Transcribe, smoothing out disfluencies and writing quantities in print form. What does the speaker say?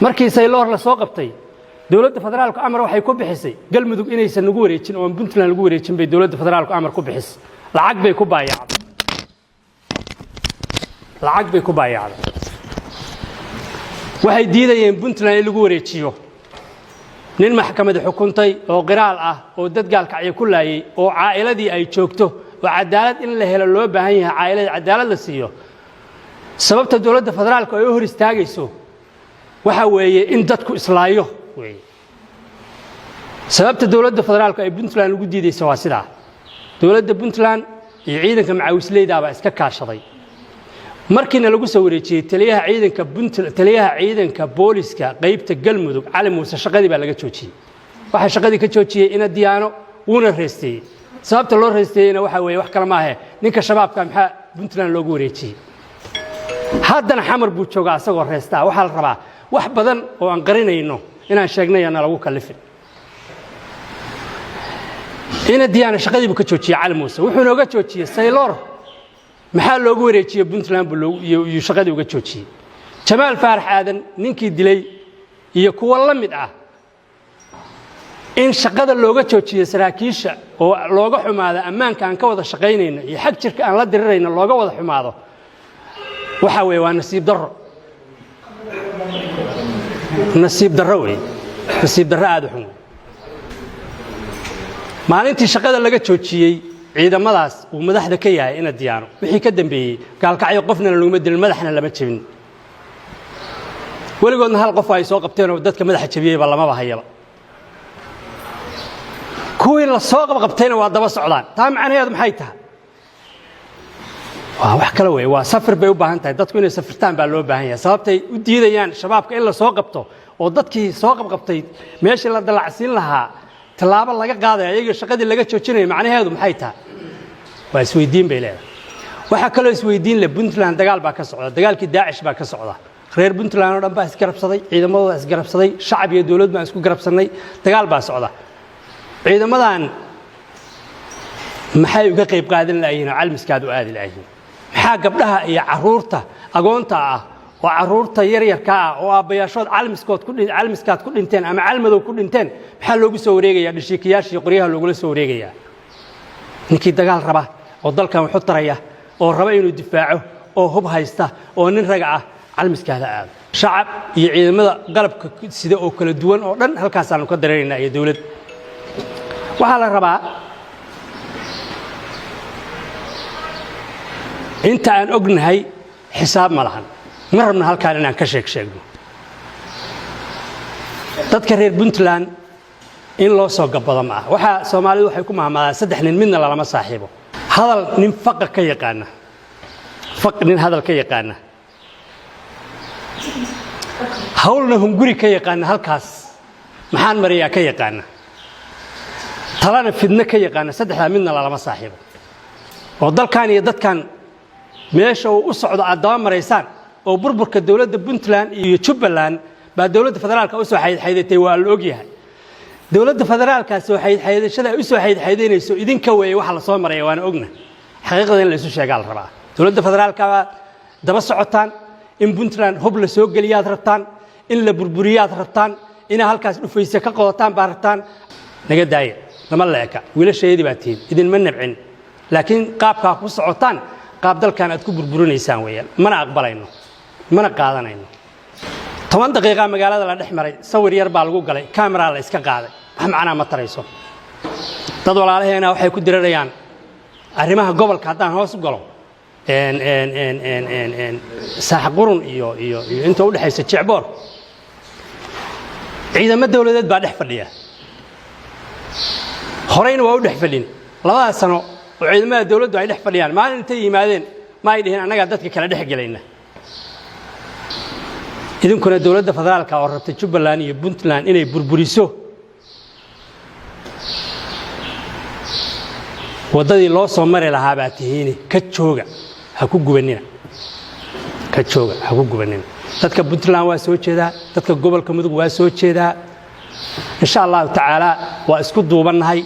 markii Saylor la soo qabtay dawladda federaalku amar waxay ku bixisay galmudug inaysan nagu wareejin oo Puntland lagu wareejin bay dawladda federaalku amar ku bixisay lacag bay ku baayacday waxay diidayeen Puntland in lagu wareejiyo nin maxkamadda xukuntay oo qiraal ah oo dad gaalkacyo ku laayay oo caa'iladii ay joogto oo cadaalad in la helo loo baahan yahay caailada cadaalad la siiyo sababta dawladda federaalku ay u hor istaagayso waxa weeye in dadku islaayo weeye sababta dawladda federaalku ay Puntland ugu diidayso waa sidaa dawladda Puntland iyo ciidanka macawisleyda baa iska kaashaday markiina lagu soo wareejiyay taliyaha ciidanka booliska qaybta galmudug cali muuse shaqadii baa laga joojiyay waxa shaqadii ka joojiyay in diyaano uuna reestay sababta loo reestayna waxa weeye wax kala ma aha ninka shabaabka maxaa Puntland loogu wareejiyay haddana xamar buu joogaa asagoo reestaa waxa la rabaa wax badan oo aan qarinayno inaan sheegnayna lagu kalifin in diyaano shaqadii buu ka joojiyay cali muuse wuxuu nooga joojiyay Saylor maxaa loogu wareejiyay Puntland iyo shaqadii uga joojiyay Jamaal Faarax Aadan ninkii dilay iyo kuwa la mid ah in shaqada looga joojiyay saraakiisha oo looga xumaado ammaanka aan ka wada shaqaynayno iyo xaq jirka aan la dirirayno looga wada xumaado waxa weeye waa nasiib darro aad u xun maalintii shaqada laga joojiyay ciidamadaas uu madaxda ka yahay in diyaano wixii ka dambeeyay gaalkacyo qofna laguma dilin madaxna lama jabin waligoodna hal qof ay soo qabteen oo dadka madaxa jabiyay ba lama bahayaba kuwii la soo qabtayna waa daba socdaan taa macnaheedu maxay tahay waa wax kale weey waa safar bay u baahan tahay dadku inay safirtaan baa loo baahan yahay sababtay u diidayaan shabaabka in la soo qabto oo dadkii soo qabtay meeshii la dalacsiin lahaa talaabo laga qaaday ayaga shaqadii laga joojinay macnaheedu maxay tahay waa isweydiin bay leedahay waxa kale isweydiin le Puntland dagaal baa ka socda dagaalkii Daesh baa ka socda reer Puntland oo dhan baa isgarabsaday ciidamadooda isgarabsaday shacab iyo dawlad baa isku garabsanay dagaal baa socda ciidamadan maxay uga qayb qaadan laayeen calmiskaad u aadi laayeen maxaa gabdhaha iyo caruurta agoonta ah oo caruurta yaryarka ah oo aabayaashood calmiskaad ku dhinteen ama calmadow ku dhinteen maxaa loogu soo wareegayaa dhishiikayaasha iyo qoryaha loogu soo wareegayaa ninkii dagaal raba oo dalkan wuxuu taraya oo raba inuu difaaco oo hub haysta oo nin raga ah calmiskaada aado shacab iyo ciidamada qalabka sida oo kala duwan oo dhan halkaas aanu ka dareeraynaa iyo dawlad waxa la rabaa inta aan ognahay xisaab ma lahan ma rabna halkaan inaan ka sheegno dadka reer Puntland in loo soo gabado ma aha waxa Soomaalidu waxay ku mahmaadaan saddex nin midna lama saaxiibo hadal nin faqr ka yaqaana hadal ka yaqaana hawlna hunguri ka yaqaana halkaas maxaan mariyaa ka yaqaana talana fidna ka yaqaana saddexda midna lama saaxiibo oo dalkan iyo dadkan meesha uu u socdo adaba mareysaan oo burburka dawladda Puntland iyo Jubbaland baa dawladda federaalka u soo xayday waa la og yahay dawladda federaalkaas oo xaydashada u soo xaydaynayso idinka weey waxa la soo maray waana ogna xaqiiqada in la isu sheegaa la rabaa dawladda federaalka daba socotaan in Puntland hub la soo galiyaad rabtaan in la burburiyaad rabtaan in halkaas dhufaysa ka qodataan baa rabtaan naga daaya lama leeka wiilasheedii baa tiin idin ma nabcin laakiin qaabka ku socotaan qaab dalkan aad ku burburinaysaan weeyaan mana aqbalayno mana qaadanayno 10 daqiiqo magaalada la dhex maray sawir yar baa lagu galay camera la iska qaaday wax macna ma tarayso dad walaalaheena waxay ku dirirayaan arrimaha gobolka haddaan hoos u galo saax qurun iyo inta u dhaxaysa Jecboor ciidamada dawladeed baa dhex fadhiya horeyna waa u dhex fadhin labada sano oo ciidamada dawladdu ay dhex fadhiyaan maalinta yimaadeen ma ay dhihin anaga dadka kala dhex galayna idinkuna dawladda federaalka oo rabtay Jubbaland iyo Puntland inay burburiso wadadii loo soo maray lahaa baa tihiin ka jooga ha ku gubanina dadka Puntland waa soo jeedaa dadka gobolka mudug waa soo jeedaa insha Allah taala waa isku duubanahay